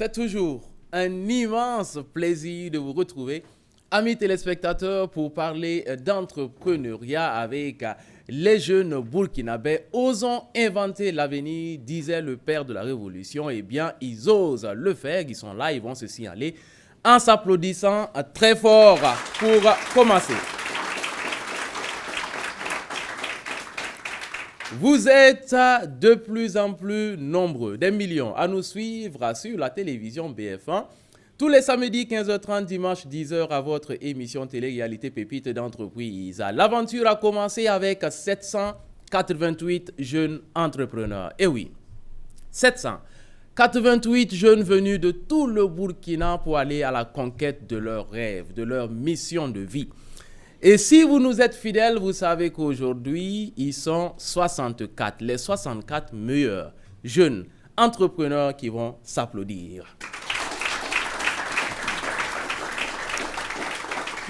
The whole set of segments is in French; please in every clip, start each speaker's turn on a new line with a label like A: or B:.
A: C'est toujours un immense plaisir de vous retrouver, amis téléspectateurs, pour parler d'entrepreneuriat avec les jeunes burkinabés. Osons inventer l'avenir, disait le père de la Révolution. Eh bien, ils osent le faire, ils sont là, ils vont se signaler en s'applaudissant très fort pour commencer. Vous êtes de plus en plus nombreux, des millions, à nous suivre sur la télévision BF1. Tous les samedis 15h30, dimanche 10h à votre émission télé-réalité Pépites d'entreprise. L'aventure a commencé avec 788 jeunes entrepreneurs. Et oui, 788 jeunes venus de tout le Burkina pour aller à la conquête de leurs rêves, de leur mission de vie. Et si vous nous êtes fidèles, vous savez qu'aujourd'hui, ils sont 64, les 64 meilleurs jeunes entrepreneurs qui vont s'applaudir.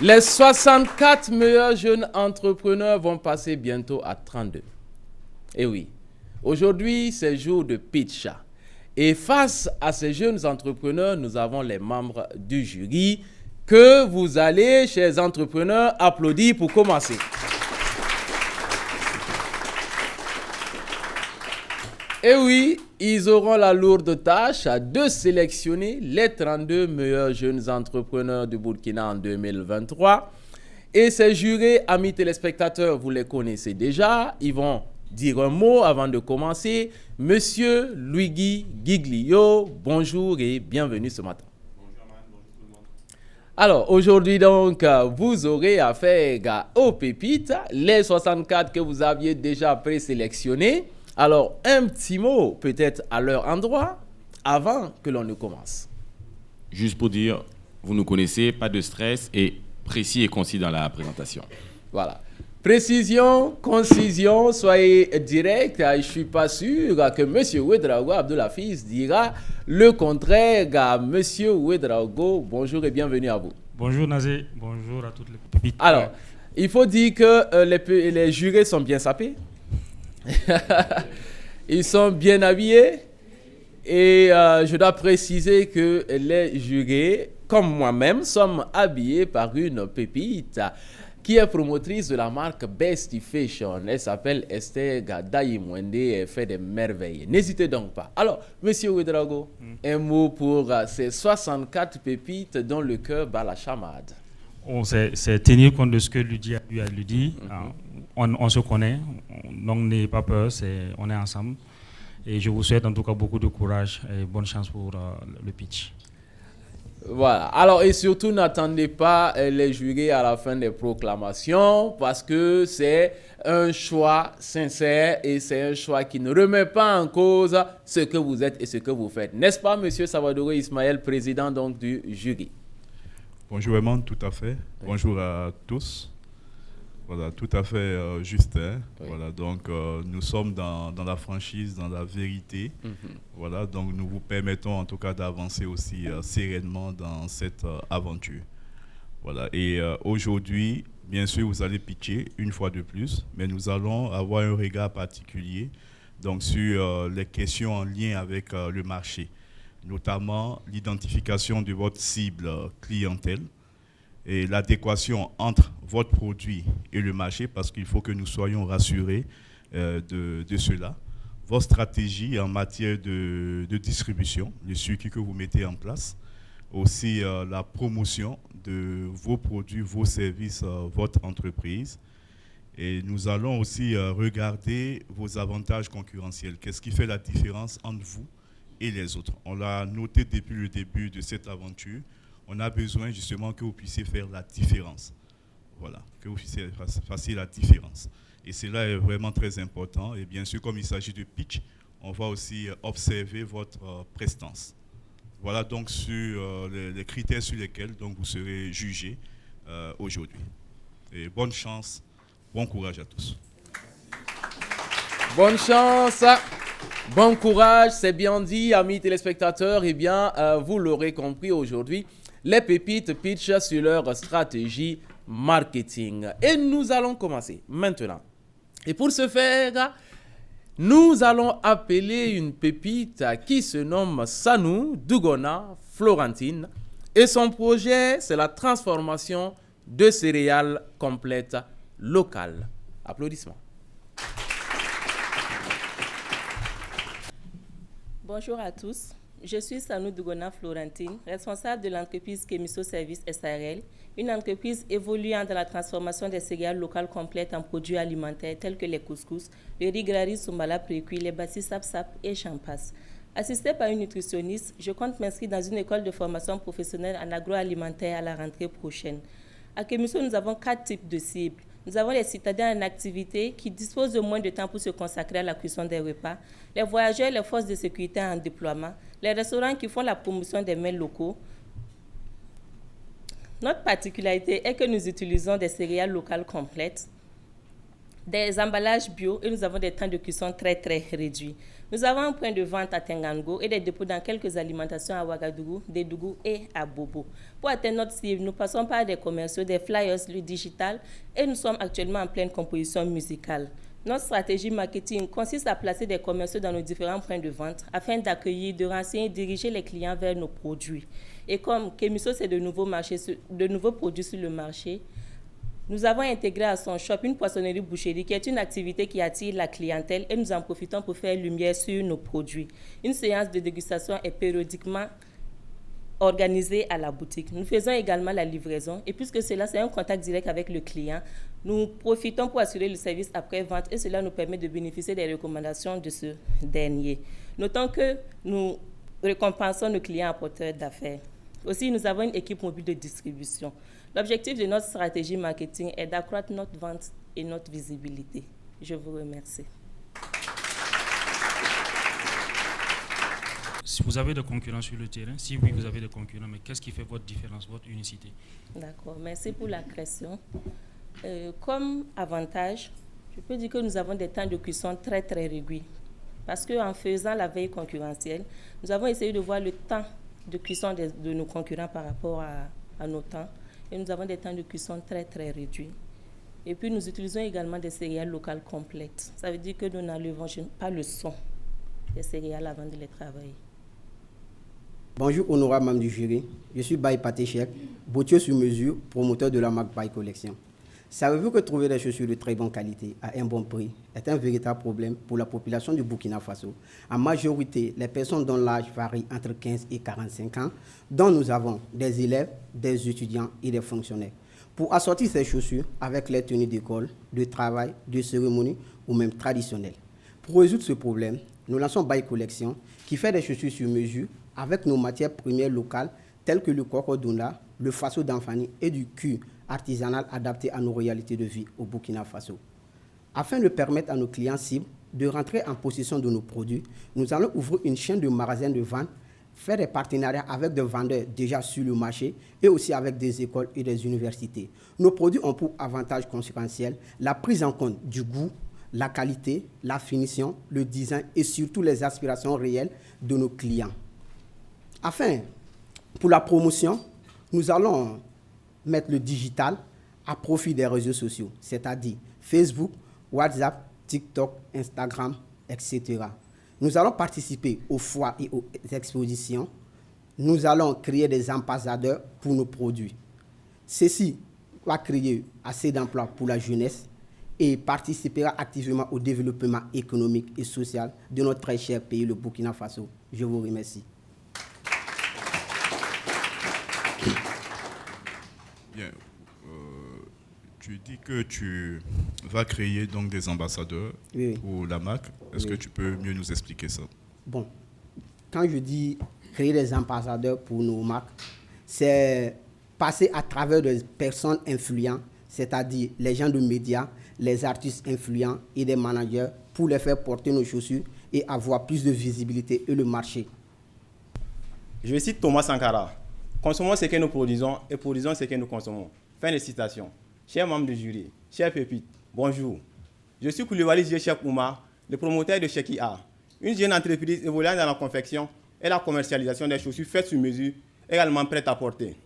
A: Les 64 meilleurs jeunes entrepreneurs vont passer bientôt à 32. Et oui, aujourd'hui, c'est jour de pitch. Et face à ces jeunes entrepreneurs, nous avons les membres du jury que vous allez, chers entrepreneurs, applaudir pour commencer. Et oui, ils auront la lourde tâche de sélectionner les 32 meilleurs jeunes entrepreneurs du Burkina en 2023. Et ces jurés, amis téléspectateurs, vous les connaissez déjà. Ils vont dire un mot avant de commencer. Monsieur Luigi Giglio, bonjour et bienvenue ce matin. Alors, aujourd'hui, donc, vous aurez affaire aux pépites, les 64 que vous aviez déjà présélectionnés. Alors, un petit mot peut-être à leur endroit avant que l'on ne commence.
B: Juste pour dire, vous nous connaissez, pas de stress et précis et concis dans la présentation.
A: Voilà. Précision, concision, soyez direct. Je ne suis pas sûr que M. Ouedraogo Abdoulhafiz dira le contraire. M. Ouedraogo, bonjour et bienvenue à vous.
C: Bonjour Nazé, bonjour à toutes les pépites.
A: Alors, il faut dire que les jurés sont bien sapés. Ils sont bien habillés. Et je dois préciser que les jurés, comme moi-même, sommes habillés par une pépite qui est promotrice de la marque Bestie Fashion. Elle s'appelle Esther Daïmwende et elle fait des merveilles. N'hésitez donc pas. Alors, Monsieur Ouedraogo, un mot pour ces 64 pépites dont le cœur bat la chamade.
C: C'est tenir compte de ce que Ludi a eu à lui dire. On se connaît, donc n'ayez pas peur, on est ensemble. Et je vous souhaite en tout cas beaucoup de courage et bonne chance pour le pitch.
A: Voilà. Alors, et surtout, n'attendez pas les jurés à la fin des proclamations parce que c'est un choix sincère et c'est un choix qui ne remet pas en cause ce que vous êtes et ce que vous faites. N'est-ce pas, Monsieur Salvador Ismaël, président donc du jury?
D: Bonjour, Raymond, tout à fait. Oui. Bonjour à tous. Voilà, tout à fait, Justin. Oui. Voilà, donc nous sommes dans la franchise, dans la vérité. Voilà, donc nous vous permettons en tout cas d'avancer aussi sereinement dans cette aventure. Voilà, et aujourd'hui, bien sûr, vous allez pitcher une fois de plus, mais nous allons avoir un regard particulier donc sur les questions en lien avec le marché, notamment l'identification de votre cible clientèle, et l'adéquation entre votre produit et le marché, parce qu'il faut que nous soyons rassurés de cela. Votre stratégie en matière de distribution, le circuit que vous mettez en place, aussi la promotion de vos produits, vos services, votre entreprise. Et nous allons aussi regarder vos avantages concurrentiels. Qu'est-ce qui fait la différence entre vous et les autres? On l'a noté depuis le début de cette aventure. On a besoin justement que vous puissiez faire la différence. Voilà, que vous puissiez faire la différence. Et cela est vraiment très important. Et bien sûr, comme il s'agit de pitch, on va aussi observer votre prestance. Voilà donc sur les critères sur lesquels donc, vous serez jugé aujourd'hui. Et bonne chance, bon courage à tous.
A: Bonne chance, bon courage, c'est bien dit, amis téléspectateurs. Eh bien, vous l'aurez compris aujourd'hui. Les pépites pitch sur leur stratégie marketing. Et nous allons commencer maintenant. Et pour ce faire, Nous allons appeler une pépite qui se nomme Sanou Dugona Florentine. Et son projet, c'est la transformation de céréales complètes locales. Applaudissements.
E: Bonjour à tous. Je suis Sanou Dugona Florentine, responsable de l'entreprise Kemiso Service SARL, une entreprise évoluant dans la transformation des céréales locales complètes en produits alimentaires tels que les couscous, le riz grari Sumbala précuit, les bassis sap-sap et j'en passe. Assistée par une nutritionniste, je compte m'inscrire dans une école de formation professionnelle en agroalimentaire à la rentrée prochaine. À Kemiso, nous avons 4 types de cibles. Nous avons les citadins en activité qui disposent de moins de temps pour se consacrer à la cuisson des repas, les voyageurs et les forces de sécurité en déploiement, les restaurants qui font la promotion des mets locaux. Notre particularité est que nous utilisons des céréales locales complètes, des emballages bio et nous avons des temps de cuisson très réduits. Nous avons un point de vente à Tengango et des dépôts dans quelques alimentations à Ouagadougou, Dédougou et à Bobo. Pour atteindre notre cible, nous passons par des commerciaux, des flyers, le digital et nous sommes actuellement en pleine composition musicale. Notre stratégie marketing consiste à placer des commerciaux dans nos différents points de vente afin d'accueillir, de renseigner et diriger les clients vers nos produits. Et comme Kemiso, c'est de nouveaux produits sur le marché, nous avons intégré à son shop une poissonnerie-boucherie qui est une activité qui attire la clientèle et nous en profitons pour faire lumière sur nos produits. Une séance de dégustation est périodiquement organisée à la boutique. Nous faisons également la livraison et puisque cela, c'est un contact direct avec le client, nous profitons pour assurer le service après-vente et cela nous permet de bénéficier des recommandations de ce dernier. Notons que nous récompensons nos clients apporteurs d'affaires. Aussi, nous avons une équipe mobile de distribution. L'objectif de notre stratégie marketing est d'accroître notre vente et notre visibilité. Je vous remercie.
C: Si vous avez des concurrents sur le terrain, si oui, vous avez des concurrents, mais qu'est-ce qui fait votre différence, votre unicité?
E: D'accord, merci pour la question. Comme avantage, je peux dire que nous avons des temps de cuisson très réduits. Parce qu'en faisant la veille concurrentielle, nous avons essayé de voir le temps de cuisson de nos concurrents par rapport à nos temps. Et nous avons des temps de cuisson très réduits. Et puis nous utilisons également des céréales locales complètes. Ça veut dire que nous n'enlevons pas le son des céréales avant de les travailler.
F: Bonjour, honorable membre du jury. Je suis Baye Patechek, bottier sur mesure, promoteur de la marque Baye Collection. Savez-vous que trouver des chaussures de très bonne qualité à un bon prix est un véritable problème pour la population du Burkina Faso? En majorité, les personnes dont l'âge varie entre 15 et 45 ans, dont nous avons des élèves, des étudiants et des fonctionnaires. Pour assortir ces chaussures avec les tenues d'école, de travail, de cérémonie ou même traditionnelles. Pour résoudre ce problème, nous lançons Baye Collection qui fait des chaussures sur mesure avec nos matières premières locales telles que le cocodona, le faso d'Anfani et du cuir artisanal adapté à nos réalités de vie au Burkina Faso. Afin de permettre à nos clients cibles de rentrer en possession de nos produits, nous allons ouvrir une chaîne de magasins de vente, faire des partenariats avec des vendeurs déjà sur le marché et aussi avec des écoles et des universités. Nos produits ont pour avantage concurrentiel la prise en compte du goût, la qualité, la finition, le design et surtout les aspirations réelles de nos clients. Enfin, pour la promotion, nous allons mettre le digital à profit des réseaux sociaux, c'est-à-dire Facebook, WhatsApp, TikTok, Instagram, etc. Nous allons participer aux foires et aux expositions. Nous allons créer des ambassadeurs pour nos produits. Ceci va créer assez d'emplois pour la jeunesse et participera activement au développement économique et social de notre très cher pays, le Burkina Faso. Je vous remercie.
D: Bien. Tu dis que tu vas créer donc des ambassadeurs pour la marque. Est-ce que tu peux mieux nous expliquer ça?
F: Bon, quand je dis créer des ambassadeurs pour nos marques, c'est passer à travers des personnes influentes, c'est-à-dire les gens de médias, les artistes influents et des managers pour les faire porter nos chaussures et avoir plus de visibilité et le marché.
G: Je cite Thomas Sankara. Consommons ce que nous produisons et produisons ce que nous consommons. Fin de citation. Chers membres du jury, chers pépites, bonjour. Je suis Koulibaly Cheikh Oumar, le promoteur de Cheikh IA, une jeune entreprise évoluant dans la confection et la commercialisation des chaussures faites sur mesure, également prêtes à porter.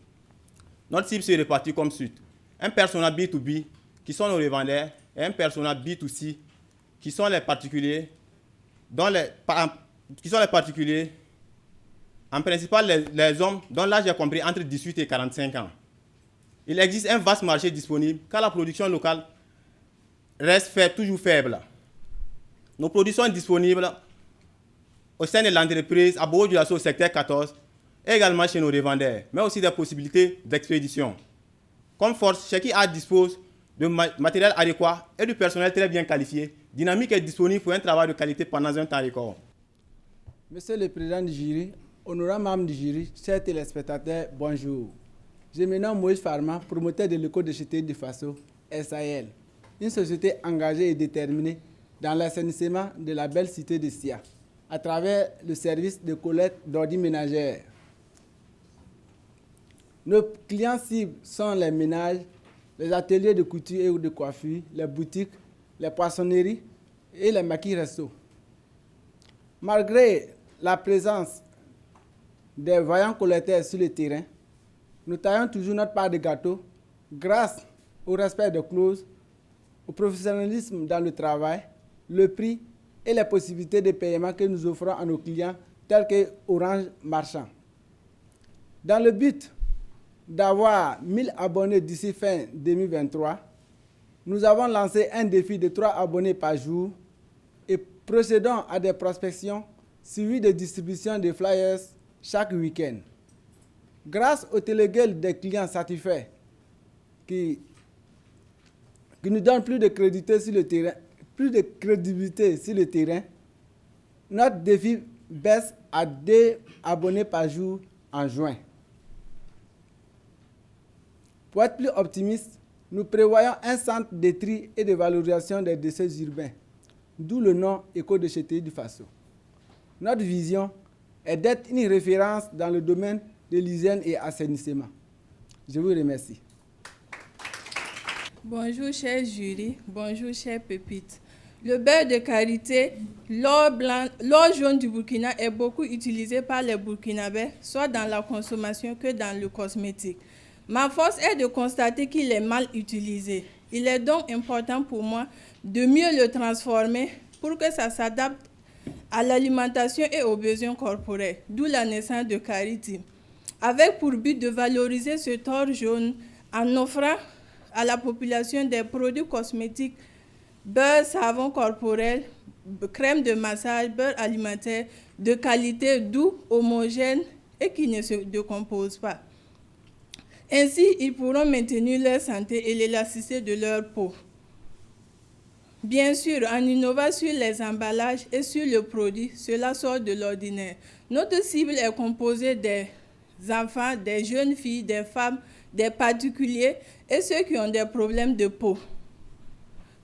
G: Notre cible se répartit comme suit. Un persona B2B, qui sont nos revendeurs, et un persona B2C, qui sont les particuliers qui sont les particuliers, en principal les hommes dont l'âge est compris entre 18 et 45 ans. Il existe un vaste marché disponible car la production locale reste toujours faible. Nos produits sont disponibles au sein de l'entreprise à Bobo-Dioulasso au secteur 14 et également chez nos revendeurs, mais aussi des possibilités d'expédition. Comme force, Cheki A dispose de matériel adéquat et de personnel très bien qualifié, dynamique et disponible pour un travail de qualité pendant un temps record.
H: Monsieur le Président du jury, honorables membres du jury, chers téléspectateurs, bonjour. Je me nomme Moïse Farma, promoteur de l'école de château du Faso, SAL, une société engagée et déterminée dans l'assainissement de la belle cité de Sia, à travers le service de collecte d'ordures ménagères. Nos clients cibles sont les ménages, les ateliers de couture et de coiffure, les boutiques, les poissonneries et les maquis restos. Malgré la présence des vaillants collecteurs sur le terrain, nous taillons toujours notre part de gâteau grâce au respect des clauses, au professionnalisme dans le travail, le prix et les possibilités de paiement que nous offrons à nos clients tels que Orange Marchand. Dans le but d'avoir 1000 abonnés d'ici fin 2023, nous avons lancé un défi de 3 abonnés par jour et procédons à des prospections suivies de distribution de flyers chaque week-end. Grâce au téléguide des clients satisfaits qui nous donnent plus de crédibilité sur le terrain, notre défi baisse à 2 abonnés par jour en juin. Pour être plus optimiste, nous prévoyons un centre de tri et de valorisation des déchets urbains, d'où le nom Éco-déchetterie du Faso. Notre vision est d'être une référence dans le domaine de l'hygiène et assainissement. Je vous remercie.
I: Bonjour chers jurys, bonjour chers pépites. Le beurre de karité, l'or jaune du Burkina est beaucoup utilisé par les Burkinabés, soit dans la consommation que dans le cosmétique. Ma force est de constater qu'il est mal utilisé. Il est donc important pour moi de mieux le transformer pour que ça s'adapte à l'alimentation et aux besoins corporels, d'où la naissance de Karity, avec pour but de valoriser ce or jaune en offrant à la population des produits cosmétiques, beurre, savon corporel, crème de massage, beurre alimentaire de qualité, doux, homogène et qui ne se décompose pas. Ainsi, ils pourront maintenir leur santé et l'élasticité de leur peau. Bien sûr, en innovant sur les emballages et sur le produit, cela sort de l'ordinaire. Notre cible est composée des enfants, des jeunes filles, des femmes, des particuliers et ceux qui ont des problèmes de peau.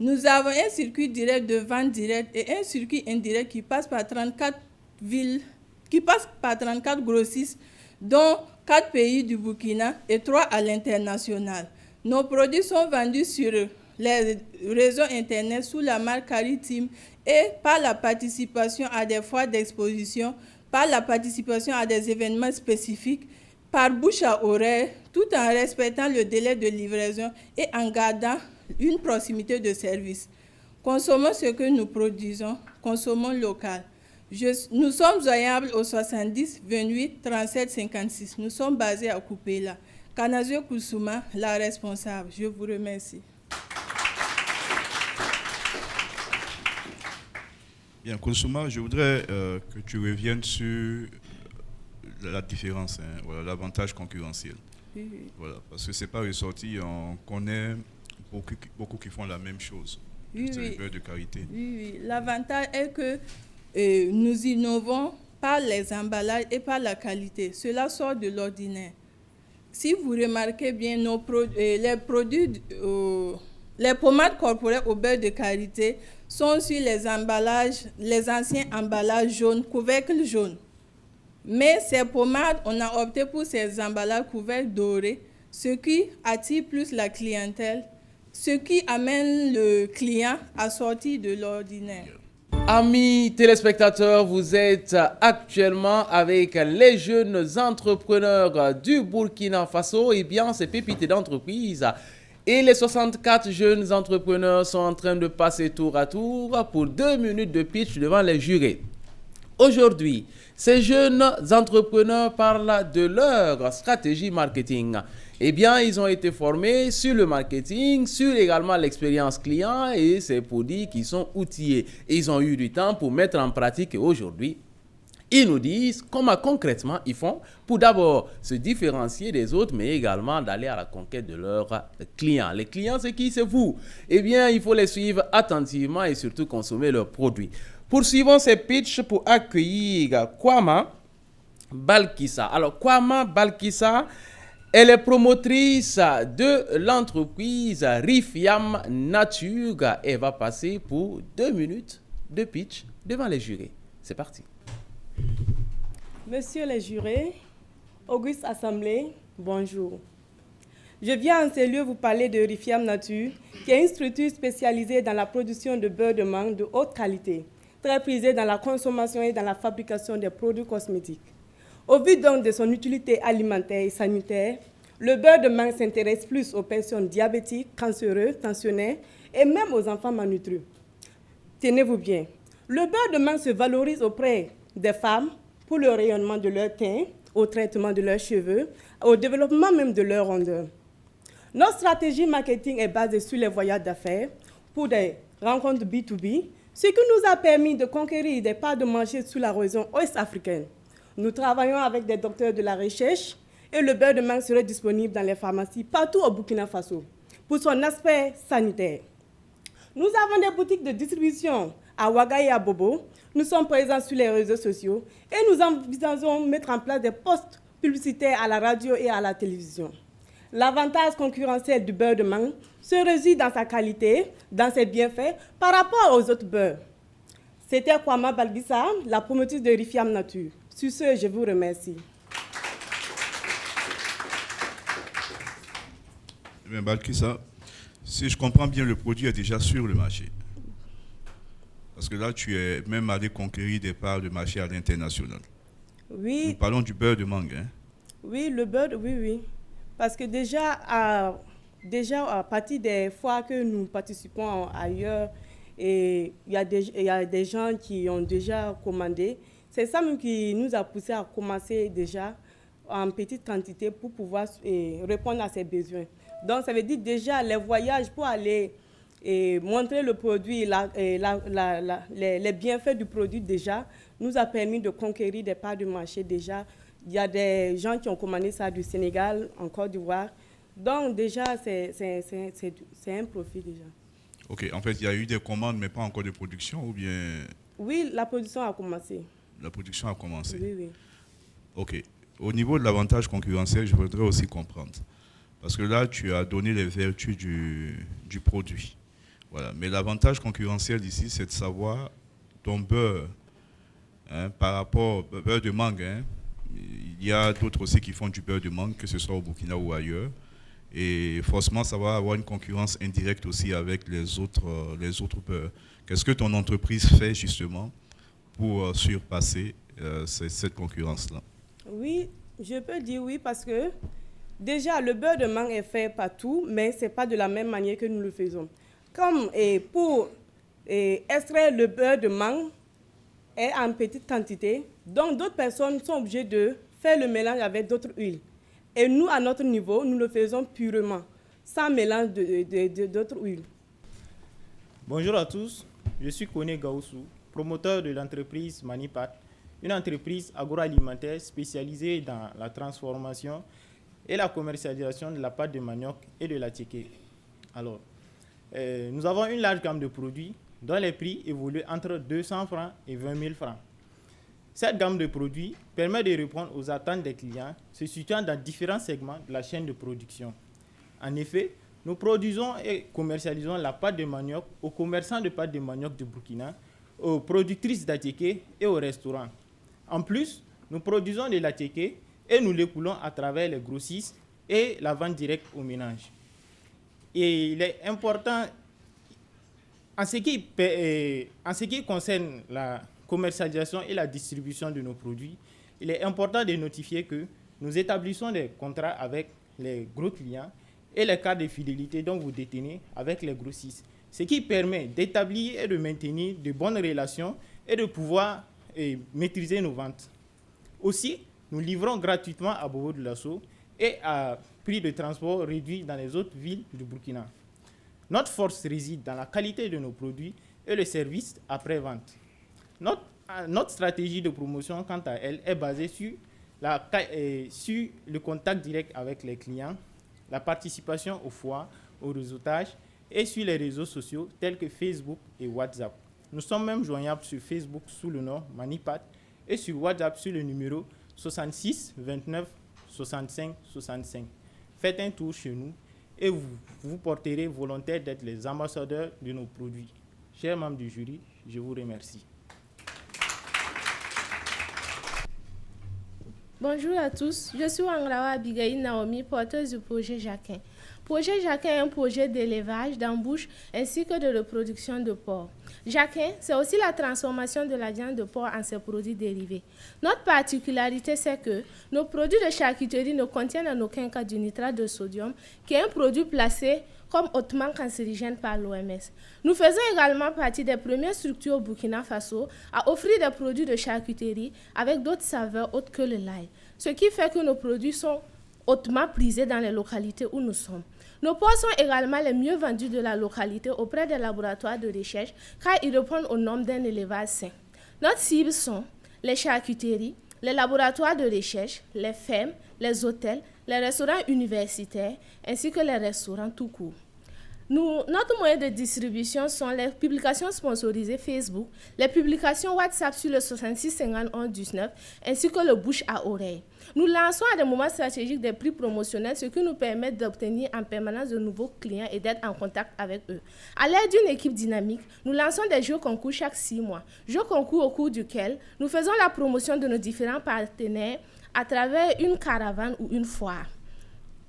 I: Nous avons un circuit direct de vente directe et un circuit indirect qui passe par 34 villes, qui passe par 34 grossistes, dont 4 pays du Burkina et 3 à l'international. Nos produits sont vendus sur les réseaux Internet sous la marque Karity et par la participation à des foires d'exposition, par la participation à des événements spécifiques, par bouche à oreille, tout en respectant le délai de livraison et en gardant une proximité de service. Consommons ce que nous produisons, consommons local. Nous sommes joignables au 70 28 37 56. Nous sommes basés à Koupéla. Kanazio Koussouma, la responsable. Je vous remercie.
D: Bien, Koussouma, je voudrais que tu reviennes sur la différence, voilà, l'avantage concurrentiel.
I: Oui.
D: Voilà, parce que ce n'est pas ressorti, on connaît beaucoup qui font la même chose.
I: Oui,
D: c'est le beurre de karité.
I: Oui. L'avantage est que nous innovons par les emballages et par la qualité. Cela sort de l'ordinaire. Si vous remarquez bien, les pommades corporelles au beurre de karité sont sur les emballages, les anciens emballages jaunes, couvercles jaunes. Mais ces pommades, on a opté pour ces emballages couvercles dorés, ce qui attire plus la clientèle, ce qui amène le client à sortir de l'ordinaire.
A: Amis téléspectateurs, vous êtes actuellement avec les jeunes entrepreneurs du Burkina Faso. Eh bien, ces pépites d'entreprise Et les 64 jeunes entrepreneurs sont en train de passer tour à tour pour 2 minutes de pitch devant les jurés. Aujourd'hui, ces jeunes entrepreneurs parlent de leur stratégie marketing. Eh bien, ils ont été formés sur le marketing, sur également l'expérience client et ces produits qui sont outillés. Ils ont eu du temps pour mettre en pratique et aujourd'hui, ils nous disent comment concrètement ils font pour d'abord se différencier des autres, mais également d'aller à la conquête de leurs clients. Les clients, c'est qui? C'est vous. Eh bien, il faut les suivre attentivement et surtout consommer leurs produits. Poursuivons ces pitchs pour accueillir Kwama Balkissa. Alors, Kwama Balkissa, elle est promotrice de l'entreprise Rifiam Nature. Elle va passer pour 2 minutes de pitch devant les jurés. C'est parti.
J: Monsieur les jurés, Auguste Assemblée, bonjour. Je viens en ces lieux vous parler de Rifiam Nature, qui est une structure spécialisée dans la production de beurre de mangue de haute qualité, très prisée dans la consommation et dans la fabrication des produits cosmétiques. Au vu donc de son utilité alimentaire et sanitaire, le beurre de mangue s'intéresse plus aux personnes diabétiques, cancéreuses, tensionnaires et même aux enfants malnutris. Tenez-vous bien, le beurre de mangue se valorise auprès des femmes pour le rayonnement de leur teint, au traitement de leurs cheveux, au développement même de leur rondeur. Notre stratégie marketing est basée sur les voyages d'affaires pour des rencontres B2B, ce qui nous a permis de conquérir des parts de marché sur la région ouest-africaine. Nous travaillons avec des docteurs de la recherche et le beurre de mangue serait disponible dans les pharmacies partout au Burkina Faso pour son aspect sanitaire. Nous avons des boutiques de distribution à Ouaga et à Bobo. Nous sommes présents sur les réseaux sociaux et nous envisageons de mettre en place des postes publicitaires à la radio et à la télévision. L'avantage concurrentiel du beurre de mangue se réside dans sa qualité, dans ses bienfaits par rapport aux autres beurres. C'était Kwama Balkissa, la promotrice de Rifiam Nature. Sur ce, je vous remercie.
D: Mais Balkissa, si je comprends bien, le produit est déjà sur le marché. Parce que là, tu es même allé conquérir des parts de marché à l'international.
J: Oui.
D: Nous parlons du beurre de mangue. Hein?
J: Oui, le beurre, oui. Parce que déjà à partir des fois que nous participons ailleurs, et il y a des gens qui ont déjà commandé. C'est ça même qui nous a poussé à commencer déjà en petite quantité pour pouvoir répondre à ces besoins. Donc, ça veut dire déjà les voyages pour aller montrer le produit, les bienfaits du produit déjà, nous a permis de conquérir des parts de marché déjà. Il y a des gens qui ont commandé ça du Sénégal, en Côte d'Ivoire. Donc, déjà, c'est un profit déjà.
D: OK. En fait, il y a eu des commandes, mais pas encore de production ou bien...
J: Oui, la production a commencé.
D: La production a commencé.
J: Oui.
D: OK. Au niveau de l'avantage concurrentiel, je voudrais aussi comprendre. Parce que là, tu as donné les vertus du produit. Voilà. Mais l'avantage concurrentiel ici, c'est de savoir ton beurre, par rapport au beurre de mangue. Il y a d'autres aussi qui font du beurre de mangue, que ce soit au Burkina ou ailleurs. Et forcément, ça va avoir une concurrence indirecte aussi avec les autres beurres. Qu'est-ce que ton entreprise fait justement pour surpasser cette concurrence-là?
J: Oui, je peux dire oui parce que déjà, le beurre de mangue est fait partout, mais ce n'est pas de la même manière que nous le faisons. Comme pour extraire le beurre de mangue est en petite quantité, donc d'autres personnes sont obligées de faire le mélange avec d'autres huiles. Et nous, à notre niveau, nous le faisons purement, sans mélange d'autres huiles.
K: Bonjour à tous, je suis Kone Gaoussou, promoteur de l'entreprise Manipat, une entreprise agroalimentaire spécialisée dans la transformation et la commercialisation de la pâte de manioc et de la tchéké. Alors, nous avons une large gamme de produits dont les prix évoluent entre 200 francs et 20 000 francs. Cette gamme de produits permet de répondre aux attentes des clients se situant dans différents segments de la chaîne de production. En effet, nous produisons et commercialisons la pâte de manioc aux commerçants de pâte de manioc de Burkina, aux productrices d'attiqué et aux restaurants. En plus, nous produisons de l'attiqué et nous l'écoulons à travers les grossistes et la vente directe aux ménages. Et il est important, en ce qui concerne la commercialisation et la distribution de nos produits, il est important de notifier que nous établissons des contrats avec les gros clients et les cartes de fidélité dont vous détenez avec les grossistes, ce qui permet d'établir et de maintenir de bonnes relations et de pouvoir maîtriser nos ventes. Aussi, nous livrons gratuitement à Bobo de Lasso et à prix de transport réduit dans les autres villes du Burkina. Notre force réside dans la qualité de nos produits et le service après-vente. Notre stratégie de promotion, quant à elle, est basée sur le contact direct avec les clients, la participation aux foires, au réseautage et sur les réseaux sociaux tels que Facebook et WhatsApp. Nous sommes même joignables sur Facebook sous le nom Manipat et sur WhatsApp sur le numéro 66 29 65 65. Faites un tour chez nous et vous porterez volontaire d'être les ambassadeurs de nos produits. Chers membres du jury, je vous remercie.
L: Bonjour à tous, je suis Wangrawa Abigail Naomi, porteuse du projet Jacquin. Projet Jacquin est un projet d'élevage, d'embouche ainsi que de reproduction de porc. Jacquin, c'est aussi la transformation de la viande de porc en ses produits dérivés. Notre particularité, c'est que nos produits de charcuterie ne contiennent en aucun cas du nitrate de sodium, qui est un produit placé comme hautement cancérigène par l'OMS. Nous faisons également partie des premières structures au Burkina Faso à offrir des produits de charcuterie avec d'autres saveurs autres que le l'ail, ce qui fait que nos produits sont hautement prisés dans les localités où nous sommes. Nos porcs sont également les mieux vendus de la localité auprès des laboratoires de recherche car ils répondent aux normes d'un élevage sain. Notre cible sont les charcuteries, les laboratoires de recherche, les fermes, les hôtels, les restaurants universitaires ainsi que les restaurants tout court. Notre moyen de distribution sont les publications sponsorisées Facebook, les publications WhatsApp sur le 66 51 19 ainsi que le bouche à oreille. Nous lançons à des moments stratégiques des prix promotionnels, ce qui nous permet d'obtenir en permanence de nouveaux clients et d'être en contact avec eux. À l'aide d'une équipe dynamique, nous lançons des jeux concours chaque 6 mois. Jeux concours au cours duquel nous faisons la promotion de nos différents partenaires à travers une caravane ou une foire.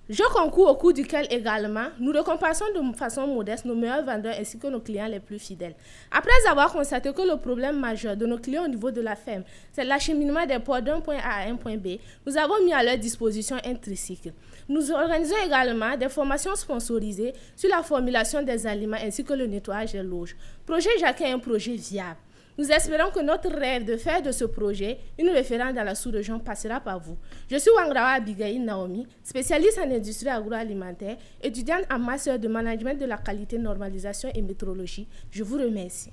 L: Jeux concours au cours duquel également, nous récompensons de façon modeste nos meilleurs vendeurs ainsi que nos clients les plus fidèles. Après avoir constaté que le problème majeur de nos clients au niveau de la ferme, c'est l'acheminement des porcs d'un point A à un point B, nous avons mis à leur disposition un tricycle. Nous organisons également des formations sponsorisées sur la formulation des aliments ainsi que le nettoyage des loges. Projet Jacquin est un projet viable. Nous espérons que notre rêve de faire de ce projet une référence dans la sous-région passera par vous. Je suis Wangrawa Abigail Naomi, spécialiste en industrie agroalimentaire, étudiante en master de management de la qualité, normalisation et métrologie. Je vous remercie.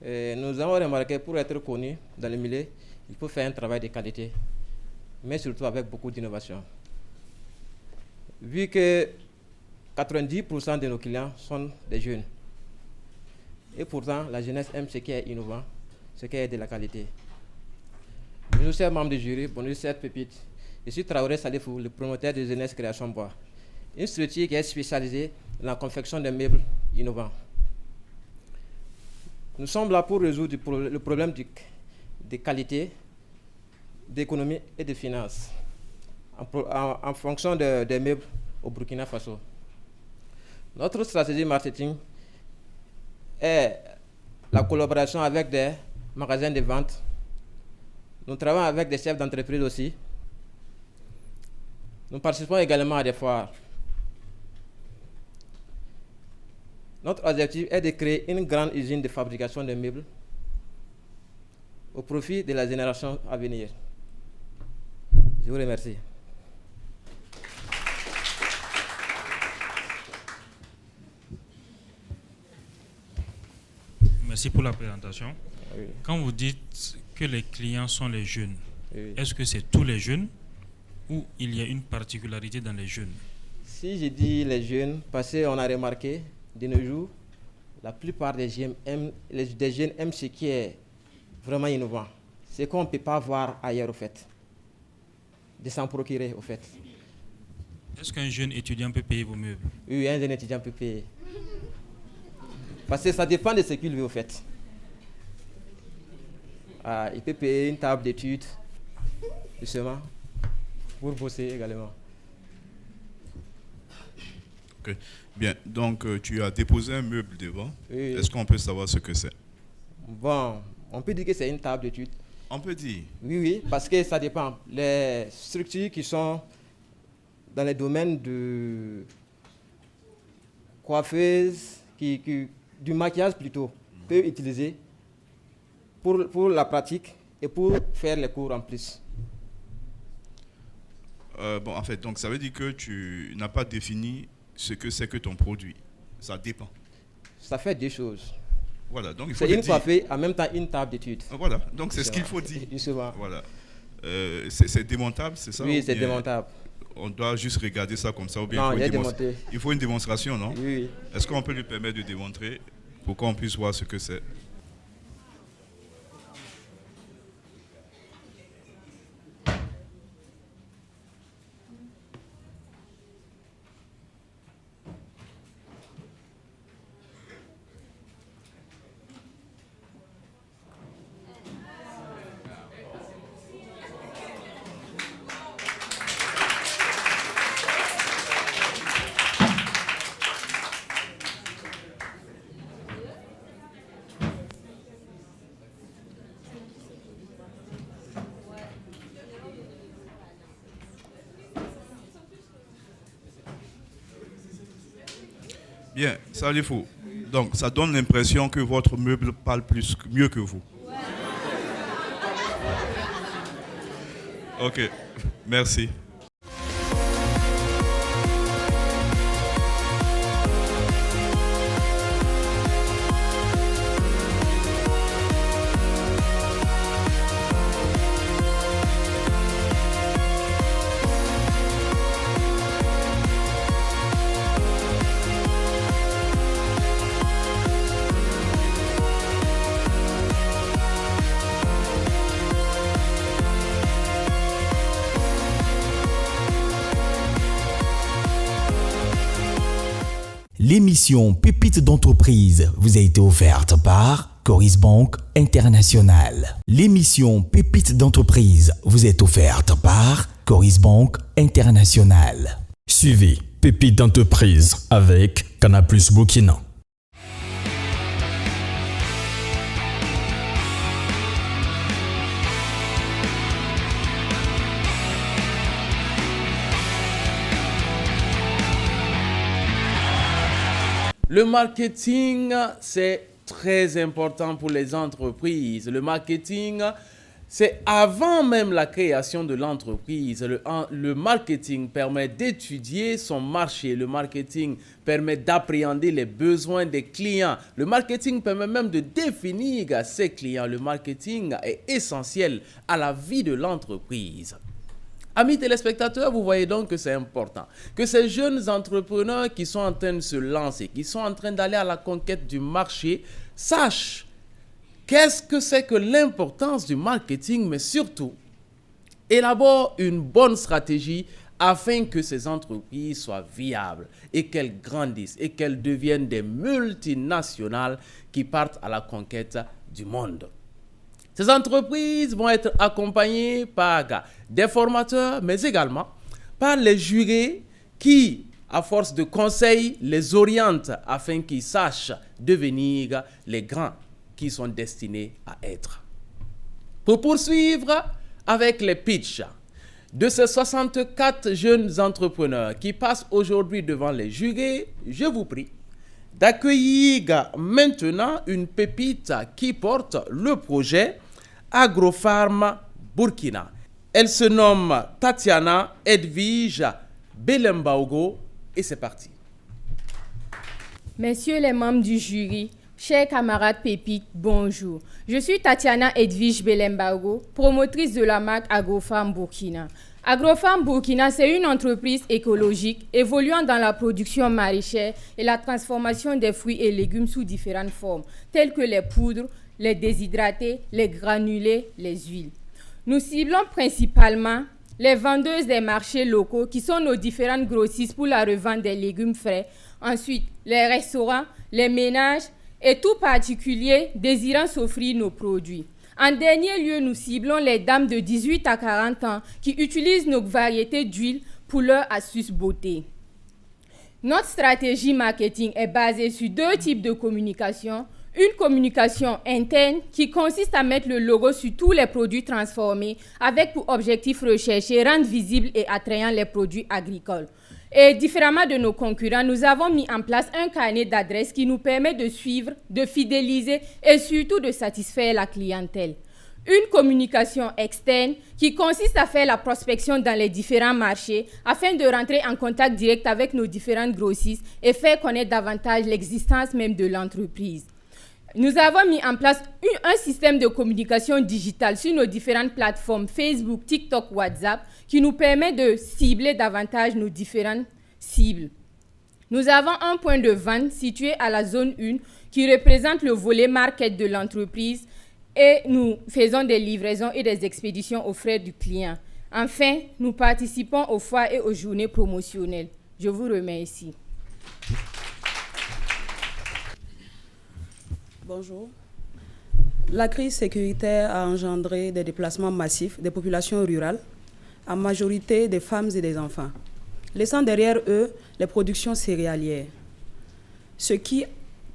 M: Nous avons remarqué pour être connu dans le milieu, il faut faire un travail de qualité, mais surtout avec beaucoup d'innovation. Vu que 90% de nos clients sont des jeunes, et pourtant, la jeunesse aime ce qui est innovant, ce qui est de la qualité. Bonjour, chers membres du jury, bonjour, chers pépites. Je suis Traoré Salifou, le promoteur de Jeunesse Création Bois, une structure qui est spécialisée dans la confection de meubles innovants. Nous sommes là pour résoudre le problème de qualité, d'économie et de finances en fonction des meubles au Burkina Faso. Notre stratégie marketing est la collaboration avec des magasins de vente. Nous travaillons avec des chefs d'entreprise aussi. Nous participons également à des foires. Notre objectif est de créer une grande usine de fabrication de meubles au profit de la génération à venir. Je vous remercie.
C: Merci pour la présentation.
M: Oui.
C: Quand vous dites que les clients sont les jeunes,
M: Oui.
C: est-ce que c'est tous les jeunes ou il y a une particularité dans les jeunes?
M: Si je dis les jeunes, parce qu'on a remarqué, de nos jours, la plupart des jeunes aiment ce qui est vraiment innovant. Ce qu'on ne peut pas voir ailleurs, au fait. De s'en procurer, au fait.
C: Est-ce qu'un jeune étudiant peut payer vos meubles?
M: Oui, un jeune étudiant peut payer. Parce que ça dépend de ce qu'il veut, au fait. Il peut payer une table d'études, justement, pour bosser également.
D: Ok. Bien, donc tu as déposé un meuble devant.
M: Oui.
D: Est-ce qu'on peut savoir ce que c'est?
M: Bon, on peut dire que c'est une table d'études.
D: On peut dire?
M: Oui, parce que ça dépend. Les structures qui sont dans les domaines de coiffeuse, du maquillage plutôt, peuvent utiliser pour la pratique et pour faire les cours en plus.
D: En fait, donc ça veut dire que tu n'as pas défini ce que c'est que ton produit. Ça dépend.
M: Ça fait deux choses.
D: Voilà, donc il faut
M: c'est une coiffée, en même temps une table d'études.
D: Voilà, donc c'est ce qu'il faut dire.
M: Justement.
D: Voilà. C'est démontable, c'est ça?
M: Oui, c'est démontable.
D: On doit juste regarder ça comme ça ou bien
M: non,
D: il faut une démonstration, non?
M: Oui.
D: Est-ce qu'on peut lui permettre de démontrer pour qu'on puisse voir ce que c'est? Bien, ça il faut. Donc, ça donne l'impression que votre meuble parle mieux que vous. Ok, merci.
N: L'émission Pépites d'entreprise vous a été offerte par Coris Bank International. L'émission Pépites d'entreprise vous est offerte par Coris Bank International.
O: Suivez Pépites d'entreprise avec Canal+ Burkina.
A: Le marketing, c'est très important pour les entreprises. Le marketing, c'est avant même la création de l'entreprise. Le marketing permet d'étudier son marché. Le marketing permet d'appréhender les besoins des clients. Le marketing permet même de définir ses clients. Le marketing est essentiel à la vie de l'entreprise. Amis téléspectateurs, vous voyez donc que c'est important que ces jeunes entrepreneurs qui sont en train de se lancer, qui sont en train d'aller à la conquête du marché, sachent qu'est-ce que c'est que l'importance du marketing, mais surtout élaborent une bonne stratégie afin que ces entreprises soient viables et qu'elles grandissent et qu'elles deviennent des multinationales qui partent à la conquête du monde. Ces entreprises vont être accompagnées par des formateurs, mais également par les jurés qui, à force de conseils, les orientent afin qu'ils sachent devenir les grands qui sont destinés à être. Pour poursuivre avec les pitchs de ces 64 jeunes entrepreneurs qui passent aujourd'hui devant les jurés, je vous prie d'accueillir maintenant une pépite qui porte le projet Agrofarm Burkina. Elle se nomme Tatiana Edwige Belembaogo et c'est parti.
P: Messieurs les membres du jury, chers camarades pépites, bonjour. Je suis Tatiana Edwige Belembaogo, promotrice de la marque Agrofarm Burkina. Agrofarm Burkina, c'est une entreprise écologique évoluant dans la production maraîchère et la transformation des fruits et légumes sous différentes formes, telles que les poudres, les déshydratés, les granulés, les huiles. Nous ciblons principalement les vendeuses des marchés locaux qui sont nos différentes grossistes pour la revente des légumes frais. Ensuite, les restaurants, les ménages et tout particulier désirant s'offrir nos produits. En dernier lieu, nous ciblons les dames de 18 à 40 ans qui utilisent nos variétés d'huile pour leur astuce beauté. Notre stratégie marketing est basée sur deux types de communication, Une communication interne qui consiste à mettre le logo sur tous les produits transformés avec pour objectif recherché rendre visibles et attrayants les produits agricoles. Et différemment de nos concurrents, nous avons mis en place un carnet d'adresses qui nous permet de suivre, de fidéliser et surtout de satisfaire la clientèle. Une communication externe qui consiste à faire la prospection dans les différents marchés afin de rentrer en contact direct avec nos différentes grossistes et faire connaître davantage l'existence même de l'entreprise. Nous avons mis en place un système de communication digitale sur nos différentes plateformes Facebook, TikTok, WhatsApp qui nous permet de cibler davantage nos différentes cibles. Nous avons un point de vente situé à la zone 1 qui représente le volet market de l'entreprise et nous faisons des livraisons et des expéditions aux frais du client. Enfin, nous participons aux foires et aux journées promotionnelles. Je vous remercie.
Q: Bonjour. La crise sécuritaire a engendré des déplacements massifs des populations rurales, en majorité des femmes et des enfants, laissant derrière eux les productions céréalières, ce qui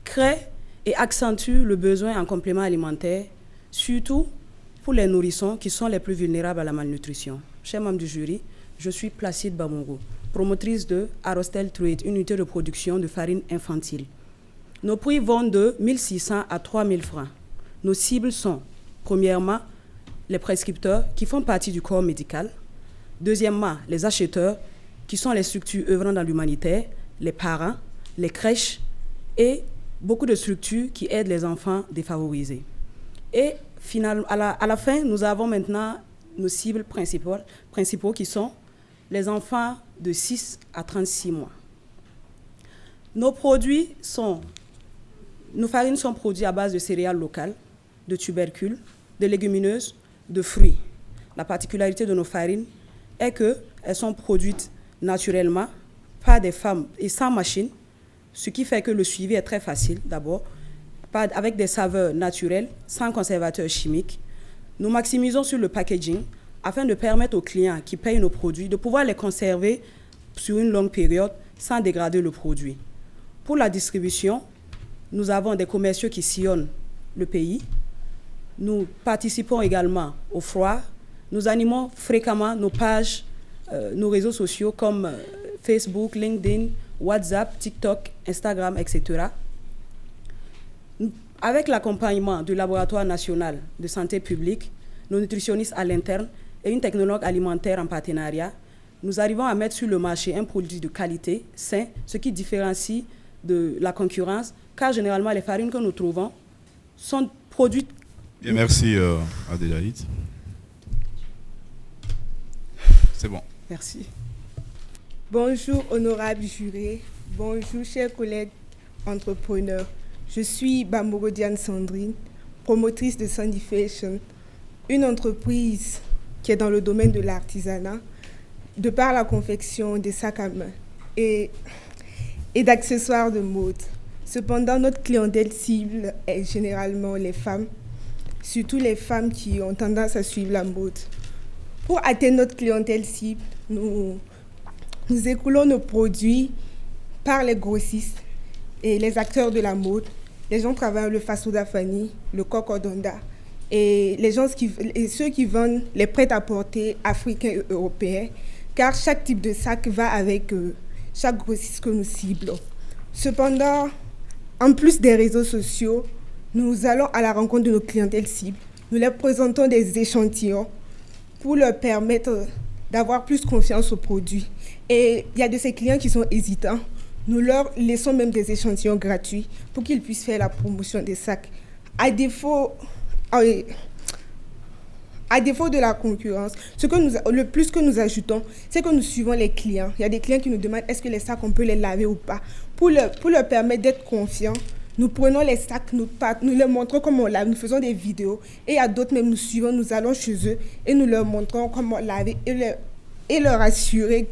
Q: crée et accentue le besoin en compléments alimentaires, surtout pour les nourrissons qui sont les plus vulnérables à la malnutrition. Chers membres du jury, je suis Placide Bamongo, promotrice de Arostel Trade, unité de production de farine infantile. Nos prix vont de 1 600 à 3 000 francs. Nos cibles sont, premièrement, les prescripteurs qui font partie du corps médical. Deuxièmement, les acheteurs qui sont les structures œuvrant dans l'humanitaire, les parents, les crèches et beaucoup de structures qui aident les enfants défavorisés. Et finalement, à la fin, nous avons maintenant nos cibles principaux qui sont les enfants de 6 à 36 mois. Nos farines sont produites à base de céréales locales, de tubercules, de légumineuses, de fruits. La particularité de nos farines est qu'elles sont produites naturellement par des femmes et sans machine, ce qui fait que le suivi est très facile d'abord, avec des saveurs naturelles, sans conservateurs chimiques. Nous maximisons sur le packaging afin de permettre aux clients qui payent nos produits de pouvoir les conserver sur une longue période sans dégrader le produit. Pour la distribution, nous avons des commerciaux qui sillonnent le pays. Nous participons également aux foires. Nous animons fréquemment nos pages, nos réseaux sociaux comme Facebook, LinkedIn, WhatsApp, TikTok, Instagram, etc. Avec l'accompagnement du Laboratoire national de santé publique, nos nutritionnistes à l'interne et une technologue alimentaire en partenariat, nous arrivons à mettre sur le marché un produit de qualité, sain, ce qui différencie de la concurrence, car généralement les farines que nous trouvons sont produites...
D: Et merci Adélaïde. C'est bon.
Q: Merci.
I: Bonjour honorable juré, bonjour chers collègues entrepreneurs. Je suis Bamoro Diane Sandrine, promotrice de Sandy Fashion, une entreprise qui est dans le domaine de l'artisanat, de par la confection des sacs à main et d'accessoires de mode. Cependant, notre clientèle cible est généralement les femmes, surtout les femmes qui ont tendance à suivre la mode. Pour atteindre notre clientèle cible, nous écoulons nos produits par les grossistes et les acteurs de la mode, les gens travaillant le Fasoda Fani, le Cocodonda, et ceux qui vendent les prêt-à-porter africains et européens, car chaque type de sac va avec chaque grossiste que nous ciblons. Cependant, en plus des réseaux sociaux, nous allons à la rencontre de nos clientèles cibles. Nous leur présentons des échantillons pour leur permettre d'avoir plus confiance aux produits. Et il y a de ces clients qui sont hésitants. Nous leur laissons même des échantillons gratuits pour qu'ils puissent faire la promotion des sacs. À défaut de la concurrence, le plus que nous ajoutons, c'est que nous suivons les clients. Il y a des clients qui nous demandent est-ce que les sacs, on peut les laver ou pas. Pour leur permettre d'être confiants, nous prenons les sacs, nous leur montrons comment on lave, nous faisons des vidéos. Et il y a d'autres même, nous suivons, nous allons chez eux et nous leur montrons comment laver et leur assurer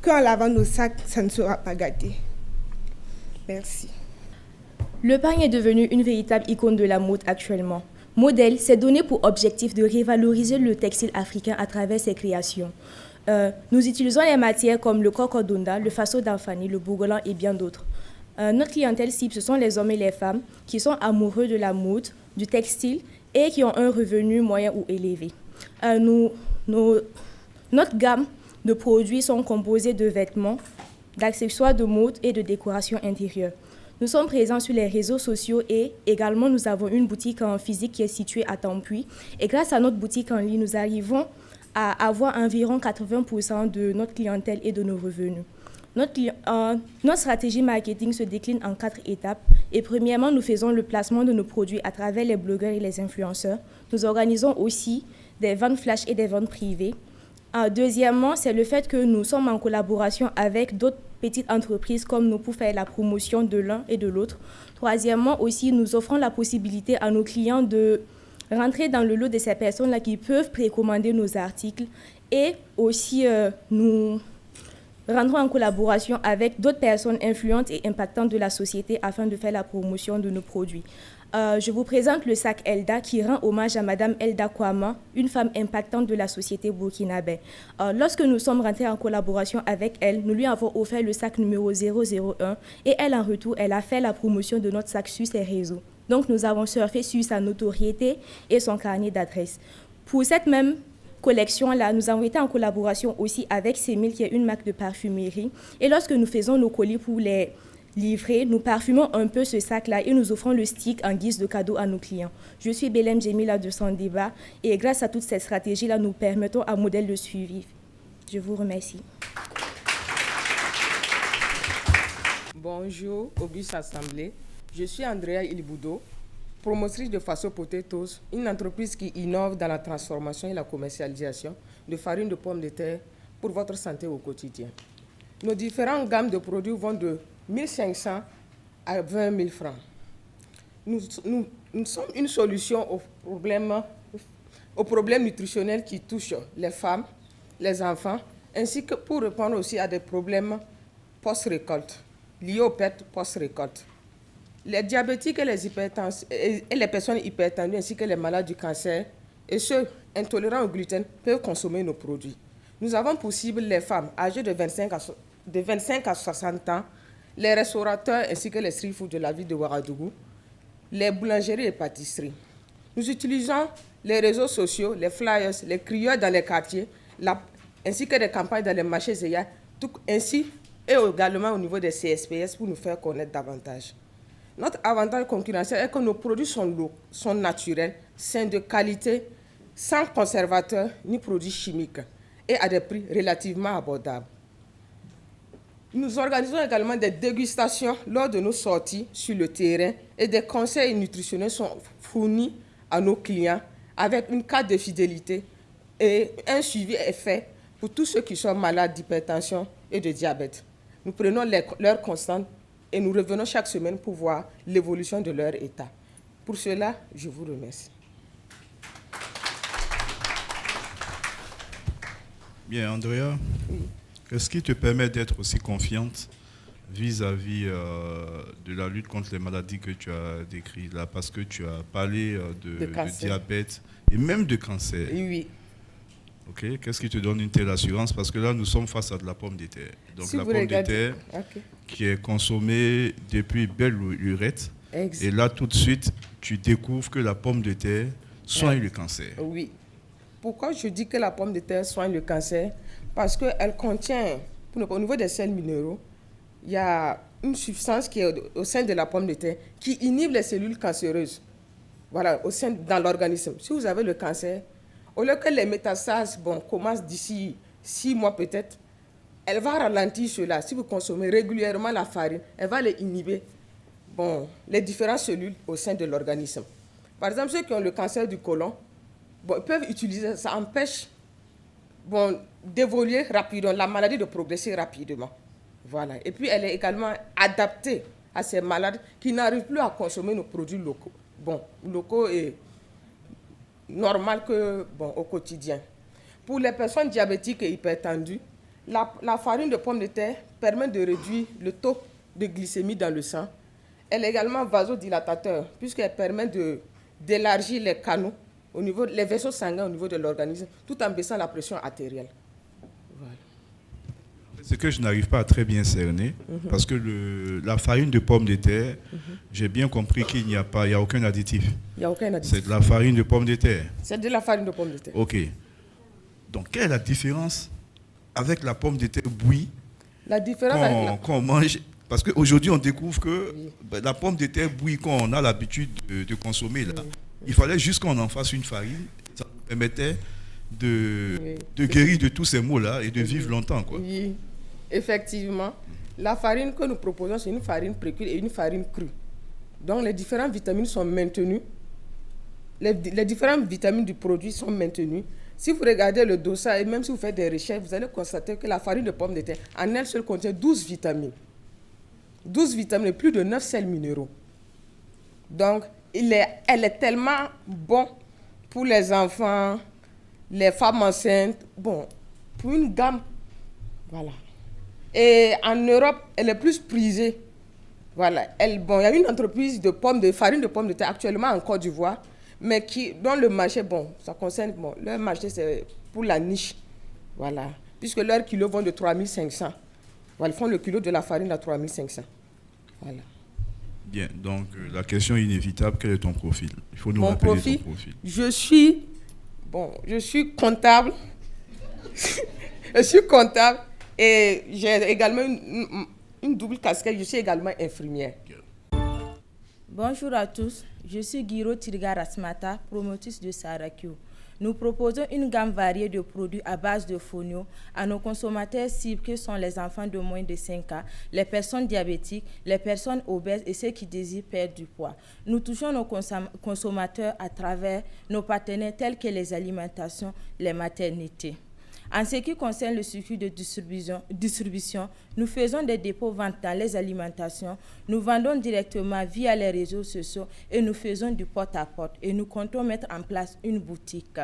I: qu'en lavant nos sacs, ça ne sera pas gâté. Merci.
R: Le pagne est devenu une véritable icône de la mode actuellement. Modèle s'est donné pour objectif de revaloriser le textile africain à travers ses créations. Nous utilisons les matières comme le cocodonda, le faso d'Alfani, le bougolan et bien d'autres. Notre clientèle cible, ce sont les hommes et les femmes qui sont amoureux de la mode, du textile et qui ont un revenu moyen ou élevé. Notre gamme de produits sont composés de vêtements, d'accessoires de mode et de décoration intérieure. Nous sommes présents sur les réseaux sociaux et également nous avons une boutique en physique qui est située à Tampuy. Et grâce à notre boutique en ligne, nous arrivons à avoir environ 80% de notre clientèle et de nos revenus. Notre stratégie marketing se décline en 4 étapes. Et premièrement, nous faisons le placement de nos produits à travers les blogueurs et les influenceurs. Nous organisons aussi des ventes flash et des ventes privées. Deuxièmement, c'est le fait que nous sommes en collaboration avec d'autres petites entreprises comme nous pour faire la promotion de l'un et de l'autre. Troisièmement, aussi, nous offrons la possibilité à nos clients de rentrer dans le lot de ces personnes-là qui peuvent précommander nos articles. Et aussi, nous rentrons en collaboration avec d'autres personnes influentes et impactantes de la société afin de faire la promotion de nos produits. Je vous présente le sac Elda qui rend hommage à Madame Elda Kwama, une femme impactante de la société burkinabé. Lorsque nous sommes rentrés en collaboration avec elle, nous lui avons offert le sac numéro 001 et elle, en retour, elle a fait la promotion de notre sac sur ses réseaux. Donc, nous avons surfé sur sa notoriété et son carnet d'adresses. Pour cette même collection-là, nous avons été en collaboration aussi avec Semil, qui est une marque de parfumerie. Et lorsque nous faisons nos colis pour les livrer, nous parfumons un peu ce sac-là et nous offrons le stick en guise de cadeau à nos clients. Je suis Belém Djemila de Sandeba et grâce à toute cette stratégie-là, nous permettons à Modèle de suivre. Je vous remercie.
S: Bonjour, Auguste Assemblée. Je suis Andrea Iliboudo, promotrice de Faso Potatoes, une entreprise qui innove dans la transformation et la commercialisation de farine de pommes de terre pour votre santé au quotidien. Nos différentes gammes de produits vont de 1 500 à 20 000 francs. Nous sommes une solution aux problèmes nutritionnels qui touchent les femmes, les enfants, ainsi que pour répondre aussi à des problèmes post-récolte, liés aux pertes post-récolte. Les diabétiques et les personnes hypertendues, ainsi que les malades du cancer et ceux intolérants au gluten peuvent consommer nos produits. Nous avons pour cible les femmes âgées de 25 à 60 ans, les restaurateurs ainsi que les street food de la ville de Ouagadougou, les boulangeries et pâtisseries. Nous utilisons les réseaux sociaux, les flyers, les crieurs dans les quartiers, ainsi que des campagnes dans les marchés ZEA, ainsi et également au niveau des CSPS pour nous faire connaître davantage. Notre avantage concurrentiel est que nos produits sont naturels, sains de qualité, sans conservateurs ni produits chimiques et à des prix relativement abordables. Nous organisons également des dégustations lors de nos sorties sur le terrain et des conseils nutritionnels sont fournis à nos clients avec une carte de fidélité et un suivi est fait pour tous ceux qui sont malades d'hypertension et de diabète. Nous prenons leurs constantes et nous revenons chaque semaine pour voir l'évolution de leur état. Pour cela, je vous remercie.
D: Bien, Andrea, qu'est-ce qui te permet d'être aussi confiante vis-à-vis de la lutte contre les maladies que tu as décrites là, parce que tu as parlé de diabète et même de cancer.
S: Oui.
D: Ok, qu'est-ce qui te donne une telle assurance? Parce que là, nous sommes face à de la pomme de terre. Donc si la pomme de terre qui est consommée depuis belle lurette. Et là, tout de suite, tu découvres que la pomme de terre soigne le cancer. Oui.
S: Pourquoi je dis que la pomme de terre soigne le cancer? Parce qu'elle contient, au niveau des sels minéraux, il y a une substance qui est au sein de la pomme de terre qui inhibe les cellules cancéreuses. Voilà, dans l'organisme. Si vous avez le cancer, au lieu que les métastases commencent d'ici 6 mois peut-être, elle va ralentir cela. Si vous consommez régulièrement la farine, elle va les inhiber, les différentes cellules au sein de l'organisme. Par exemple, ceux qui ont le cancer du côlon, ils peuvent utiliser, ça empêche d'évoluer rapidement, la maladie de progresser rapidement. Voilà. Et puis, elle est également adaptée à ces malades qui n'arrivent plus à consommer nos produits locaux. Locaux et normal au quotidien. Pour les personnes diabétiques et hypertendues, la farine de pomme de terre permet de réduire le taux de glycémie dans le sang. Elle est également vasodilatateur puisqu'elle permet d'élargir les canaux, les vaisseaux sanguins au niveau de l'organisme, tout en baissant la pression artérielle. Voilà.
D: C'est que je n'arrive pas à très bien cerner, parce que la farine de pomme de terre, j'ai bien compris qu'il n'y a aucun additif.
S: Il n'y a aucun additif.
D: C'est de la farine de pomme de terre.
S: C'est de la farine de pomme de terre.
D: Ok. Donc, quelle est la différence avec la pomme de terre bouillie
S: La différence
D: qu'on mange? Parce qu'aujourd'hui, on découvre que la pomme de terre bouillie qu'on a l'habitude de consommer, là, il fallait juste qu'on en fasse une farine. Ça nous permettait de guérir de tous ces maux-là et de vivre longtemps, quoi.
S: Oui, effectivement. La farine que nous proposons, c'est une farine précuite et une farine crue. Donc, les différentes vitamines sont maintenues. Les différentes vitamines du produit sont maintenues. Si vous regardez le dosage, et même si vous faites des recherches, vous allez constater que la farine de pomme de terre, en elle seule, contient 12 vitamines. 12 vitamines et plus de 9 sels minéraux. Donc, elle est tellement bonne pour les enfants, les femmes enceintes, bon, pour une gamme. Voilà. Et en Europe, elle est plus prisée. Voilà. Il y a une entreprise de farine de pomme de terre actuellement en Côte d'Ivoire, mais dont le marché, ça concerne, leur marché c'est pour la niche. Voilà. Puisque leurs kilos vont de 3500. Voilà, ils font le kilo de la farine à 3500. Voilà.
D: Bien, donc la question inévitable, quel est ton profil? Il faut nous
S: Mon
D: rappeler
S: profil,
D: ton profil.
S: Je suis comptable. Je suis comptable et j'ai également une double casquette. Je suis également infirmière.
R: Bonjour à tous, je suis Guiro Tirga Rasmata, promotrice de Sarakyo. Nous proposons une gamme variée de produits à base de fonio à nos consommateurs cibles que sont les enfants de moins de 5 ans, les personnes diabétiques, les personnes obèses et ceux qui désirent perdre du poids. Nous touchons nos consommateurs à travers nos partenaires tels que les alimentations, les maternités. En ce qui concerne le circuit de distribution, nous faisons des dépôts-ventes dans les alimentations, nous vendons directement via les réseaux sociaux et nous faisons du porte-à-porte et nous comptons mettre en place une boutique.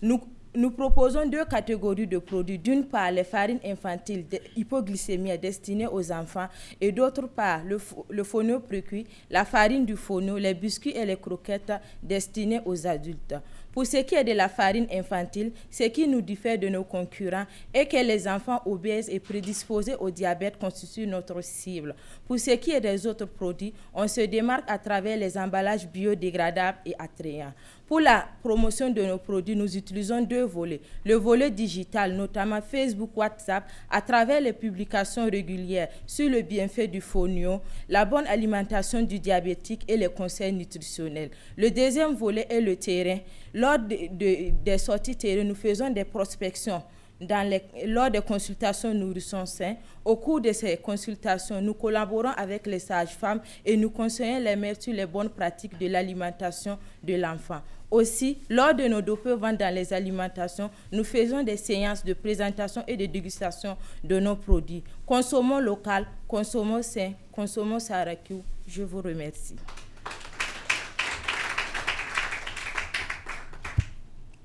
R: Nous proposons 2 catégories de produits. D'une part, les farines infantiles hypoglycémie destinées aux enfants et d'autre part, le fonio précuit, la farine du fonio, les biscuits et les croquettes destinées aux adultes. Pour ce qui est de la farine infantile, ce qui nous diffère de nos concurrents est que les enfants obèses et prédisposés au diabète constituent notre cible. Pour ce qui est des autres produits, on se démarque à travers les emballages biodégradables et attrayants. Pour la promotion de nos produits, nous utilisons 2 volets. Le volet digital, notamment Facebook, WhatsApp, à travers les publications régulières sur le bienfait du fonio, la bonne alimentation du diabétique et les conseils nutritionnels. Le deuxième volet est le terrain. Lors des sorties terrain, nous faisons des prospections. Lors des consultations Nourrisson Sain, au cours de ces consultations, nous collaborons avec les sages-femmes et nous conseillons les mères sur les bonnes pratiques de l'alimentation de l'enfant. Aussi, lors de nos dopés-ventes dans les alimentations, nous faisons des séances de présentation et de dégustation de nos produits. Consommons local, consommons sain, consommons Sarakyo. Je vous remercie.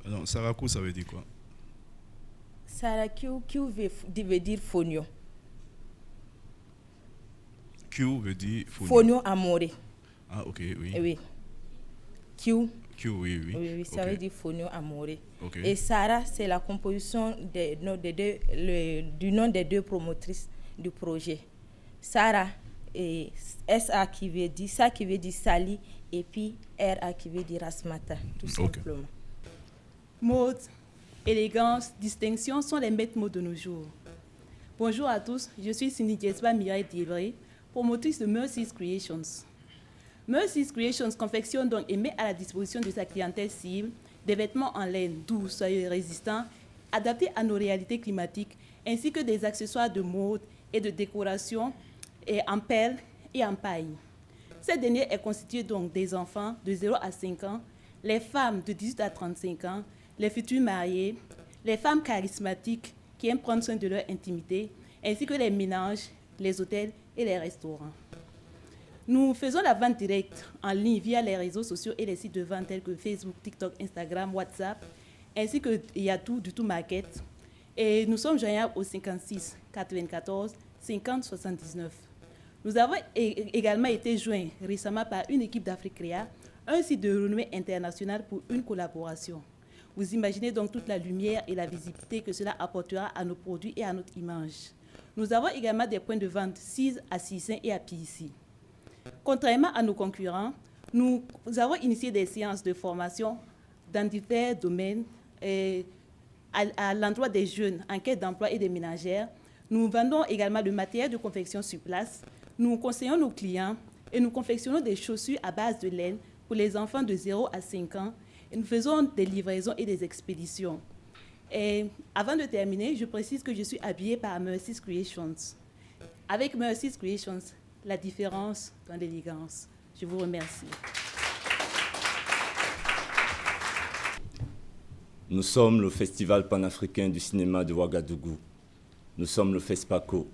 D: Alors, Sarakyo, ça veut dire quoi?
R: Sarakyo, Q veut dire fonio.
D: Q veut dire fonio.
R: Fonio amore.
D: Ah, ok, oui.
R: Oui. Q,
D: oui.
R: Oui, ça veut dire fonio amore.
D: Okay.
R: Et Sarah, c'est la composition du nom des 2 promotrices du projet. Sarah, et SA qui veut dire Sali, et puis RA qui veut dire Rasmata, tout simplement.
T: Mode, élégance, distinction sont les maîtres mots de nos jours. Bonjour à tous, je suis Cindy Jesba Mireille Diébré, promotrice de Mercy's Creations. Mercy's Creations confectionne donc et met à la disposition de sa clientèle cible des vêtements en laine doux, soyeux, résistants, adaptés à nos réalités climatiques, ainsi que des accessoires de mode et de décoration en perles et en paille. Cette dernière est constituée donc des enfants de 0 à 5 ans, les femmes de 18 à 35 ans, les futurs mariés, les femmes charismatiques qui aiment prendre soin de leur intimité, ainsi que les ménages, les hôtels et les restaurants. Nous faisons la vente directe en ligne via les réseaux sociaux et les sites de vente tels que Facebook, TikTok, Instagram, WhatsApp, ainsi que Yatou du Tout Market. Et nous sommes joignables au 56 94 50 79. Nous avons également été joints récemment par une équipe d'Africrea, un site de renommée internationale pour une collaboration. Vous imaginez donc toute la lumière et la visibilité que cela apportera à nos produits et à notre image. Nous avons également des points de vente 6 à Sissin et à Piissi. Contrairement à nos concurrents, nous avons initié des séances de formation dans divers domaines à l'endroit des jeunes en quête d'emploi et des ménagères. Nous vendons également le matériel de confection sur place. Nous conseillons nos clients et nous confectionnons des chaussures à base de laine pour les enfants de 0 à 5 ans. Et nous faisons des livraisons et des expéditions. Et avant de terminer, je précise que je suis habillée par Mercy's Creations. Avec Mercy's Creations, la différence dans l'élégance. Je vous remercie.
U: Nous sommes le Festival panafricain du cinéma de Ouagadougou. Nous sommes le FESPACO.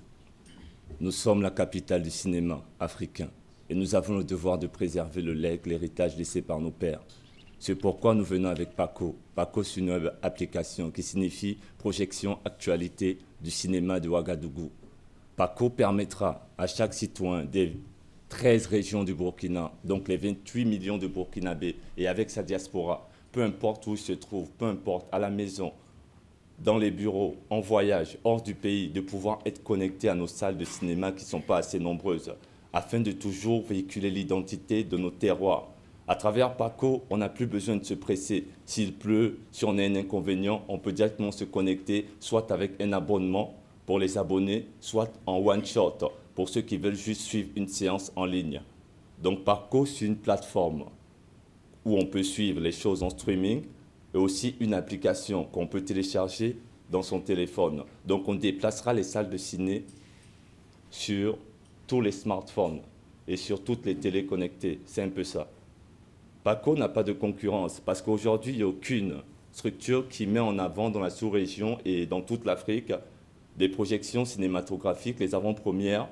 U: Nous sommes la capitale du cinéma africain. Et nous avons le devoir de préserver le legs, l'héritage laissé par nos pères. C'est pourquoi nous venons avec PACO. PACO, c'est une web application qui signifie Projection Actualité du cinéma de Ouagadougou. PACO permettra à chaque citoyen des 13 régions du Burkina, donc les 28 millions de Burkinabés, et avec sa diaspora, peu importe où il se trouve, peu importe, à la maison, dans les bureaux, en voyage, hors du pays, de pouvoir être connecté à nos salles de cinéma qui ne sont pas assez nombreuses, afin de toujours véhiculer l'identité de nos terroirs. À travers PACO, on n'a plus besoin de se presser. S'il pleut, si on a un inconvénient, on peut directement se connecter, soit avec un abonnement pour les abonnés, soit en one-shot pour ceux qui veulent juste suivre une séance en ligne. Donc PACO, c'est une plateforme où on peut suivre les choses en streaming et aussi une application qu'on peut télécharger dans son téléphone. Donc on déplacera les salles de ciné sur tous les smartphones et sur toutes les télés connectées. C'est un peu ça. PACO n'a pas de concurrence parce qu'aujourd'hui, il n'y a aucune structure qui met en avant dans la sous-région et dans toute l'Afrique des projections cinématographiques, les avant-premières,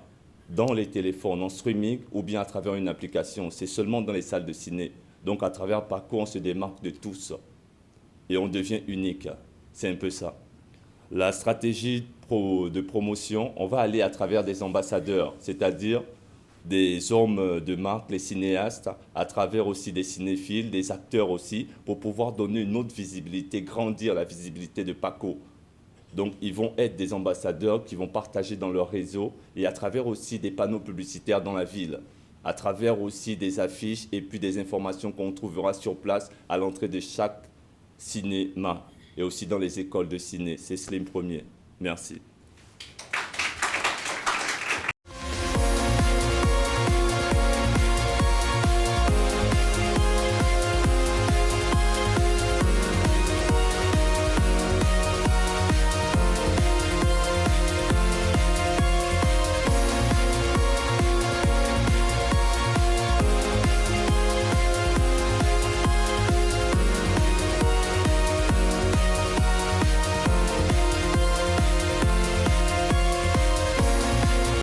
U: dans les téléphones, en streaming ou bien à travers une application. C'est seulement dans les salles de ciné. Donc à travers PACO, on se démarque de tous et on devient unique. C'est un peu ça. La stratégie de promotion, on va aller à travers des ambassadeurs, c'est-à-dire des hommes de marque, les cinéastes, à travers aussi des cinéphiles, des acteurs aussi, pour pouvoir donner une autre visibilité, grandir la visibilité de PACO. Donc ils vont être des ambassadeurs qui vont partager dans leur réseau et à travers aussi des panneaux publicitaires dans la ville, à travers aussi des affiches et puis des informations qu'on trouvera sur place à l'entrée de chaque cinéma et aussi dans les écoles de ciné. C'est Slim Premier. Merci.